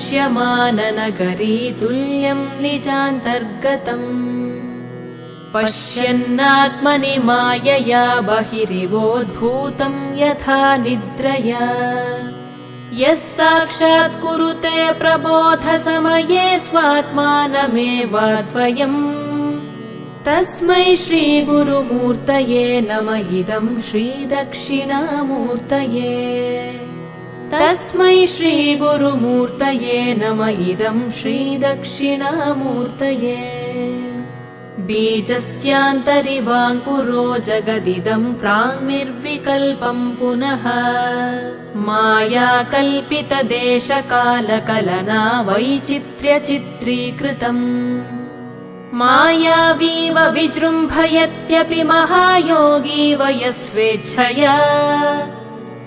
दृश्यमाननगरी तुल्यं निजान्तर्गतम् पश्यन्नात्मनि मायया बहिरिवोद्भूतं यथा निद्रया यः साक्षात् कुरुते प्रबोधसमये स्वात्मानमेवाद्वयम् तस्मै श्रीगुरुमूर्तये नमः इदं श्रीदक्षिणामूर्तये तस्मै श्रीगुरुमूर्तये नमः इदं श्रीदक्षिणामूर्तये बीजस्यान्तरिवाङ्कुरो जगदिदं प्राङ्निर्विकल्पं पुनः मायाकल्पितदेशकालकलना वैचित्र्यचित्रीकृतम् मायावीव विजृम्भयत्यपि महायोगी वयस्वेच्छया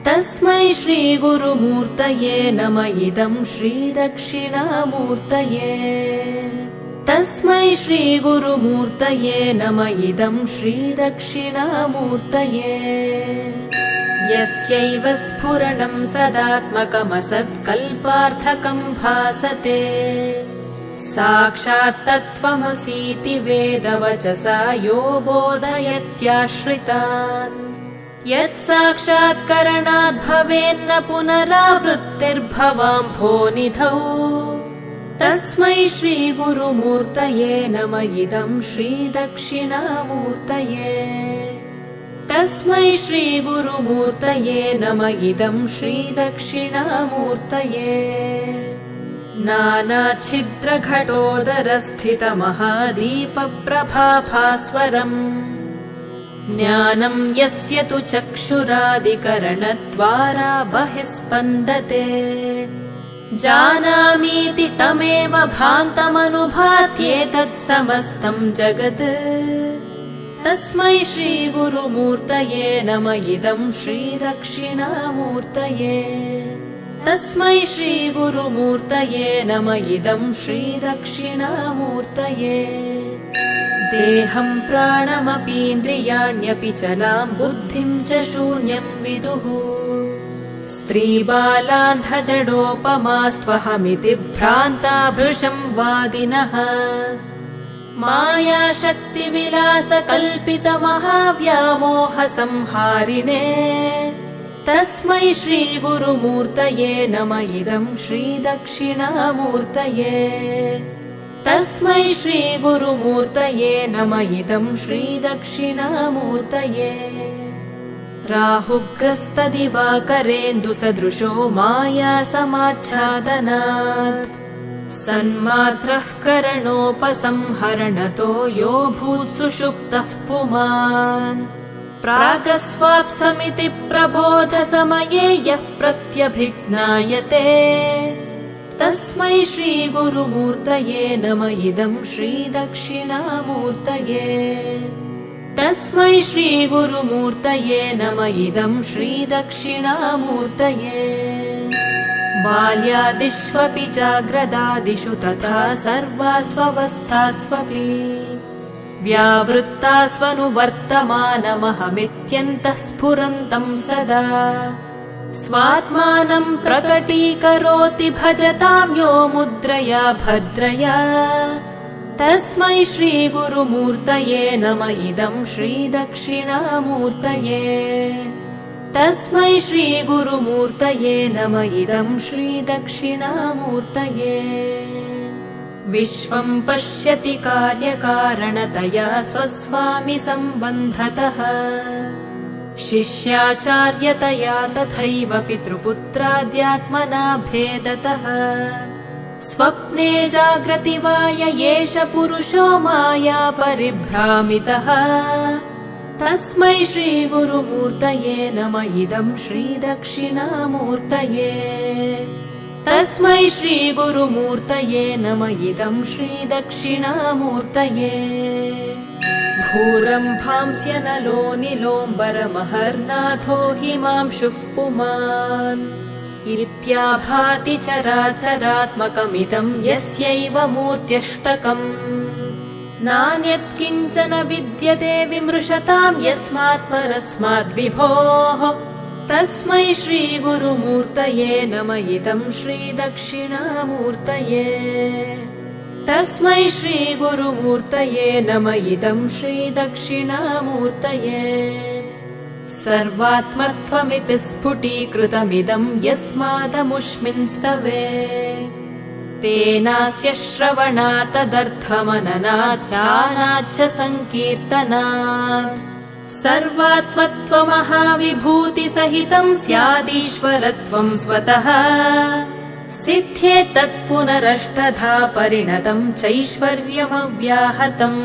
तस्मै श्रीगुरुमूर्तये नमः इदं श्रीदक्षिणामूर्तये तस्मै श्रीगुरुमूर्तये नमः इदं श्रीदक्षिणामूर्तये यस्यैव स्फुरणं सदात्मकमसत्कल्पार्थकं भासते साक्षात् तत्त्वमसीति वेदवचसा यो बोधयत्याश्रितान् यत् साक्षात्करणाद् भवेन्न पुनरावृत्तिर्भवाम्भोनिधौ तस्मै श्रीगुरुमूर्तये नमः इदं श्रीदक्षिणामूर्तये तस्मै श्रीगुरुमूर्तये नमः इदं श्रीदक्षिणामूर्तये नानाच्छिद्रघटोदरस्थितमहादीपप्रभाभास्वरम् ज्ञानं यस्य तु चक्षुरादिकरणद्वारा बहिः स्पन्दते जानामीति तमेव भान्तमनुभात्येतत्समस्तं जगत् तस्मै श्रीगुरुमूर्तये नमः इदं श्रीदक्षिणामूर्तये तस्मै श्रीगुरुमूर्तये नमः इदं श्रीदक्षिणामूर्तये देहं प्राणमपीन्द्रियाण्यपि चलां बुद्धिं च शून्यं विदुः स्त्रीबालान्धजडोपमास्त्वहमिति भ्रान्ता भृशं वादिनः मायाशक्तिविलासकल्पितमहाव्यामोहसंहारिणे तस्मै श्रीगुरुमूर्तये नमः इदं श्रीदक्षिणामूर्तये तस्मै श्रीगुरुमूर्तये नमः इदं श्रीदक्षिणामूर्तये राहुग्रस्तदिवाकरेन्दुसदृशो मायासमाच्छादनात् सन्मात्रः करणोपसंहरणतो यो भूत्सुषुप्तः पुमान् प्रागस्वाप्समिति प्रबोधसमये यः प्रत्यभिज्ञायते तस्मै श्रीगुरुमूर्तये नमः इदं श्रीदक्षिणामूर्तये तस्मै श्रीगुरुमूर्तये नमः इदं श्रीदक्षिणामूर्तये बाल्यादिष्वपि जाग्रदादिषु तथा सर्वास्वस्थास्वपि व्यावृत्तास्वनुवर्तमानमहमित्यन्तः स्फुरन्तं सदा स्वात्मानं प्रकटीकरोति भजतां यो मुद्रया भद्रया तस्मै श्रीगुरुमूर्तये नमः इदं श्रीदक्षिणामूर्तये तस्मै श्रीगुरुमूर्तये नमः इदं श्रीदक्षिणामूर्तये विश्वं पश्यति कार्यकारणतया स्वस्वामि सम्बन्धतः शिष्याचार्यतया तथैव पितृपुत्राद्यात्मना भेदतः स्वप्ने जाग्रति वा य एष पुरुषो माया परिभ्रामितः तस्मै श्रीगुरुमूर्तये नमः इदं श्रीदक्षिणामूर्तये तस्मै श्रीगुरुमूर्तये नमः इदं श्रीदक्षिणामूर्तये भूरम्भांस्य नलो निलोम्बरमहर्नाथो हिमांशुः पुमान् इत्याभाति चराचरात्मकमिदं यस्यैव मूर्त्यष्टकम् नान्यत्किञ्चन विद्यते विमृशतां यस्मात् परस्माद्विभोः तस्मै श्रीगुरुमूर्तये नम इदं श्रीदक्षिणामूर्तये तस्मै श्रीगुरुमूर्तये नम इदं श्रीदक्षिणामूर्तये सर्वात्मत्वमिति स्फुटीकृतमिदं यस्मादमुष्मिंस्तवे तेनास्य श्रवणात् तदर्थमननात् ध्यानाच्च सङ्कीर्तनात् सर्वात्मत्वमहाविभूतिसहितं स्यादीश्वरत्वं स्वतः सिद्ध्येत् तत्पुनरष्टधा परिणतं चैश्वर्यमव्याहतम्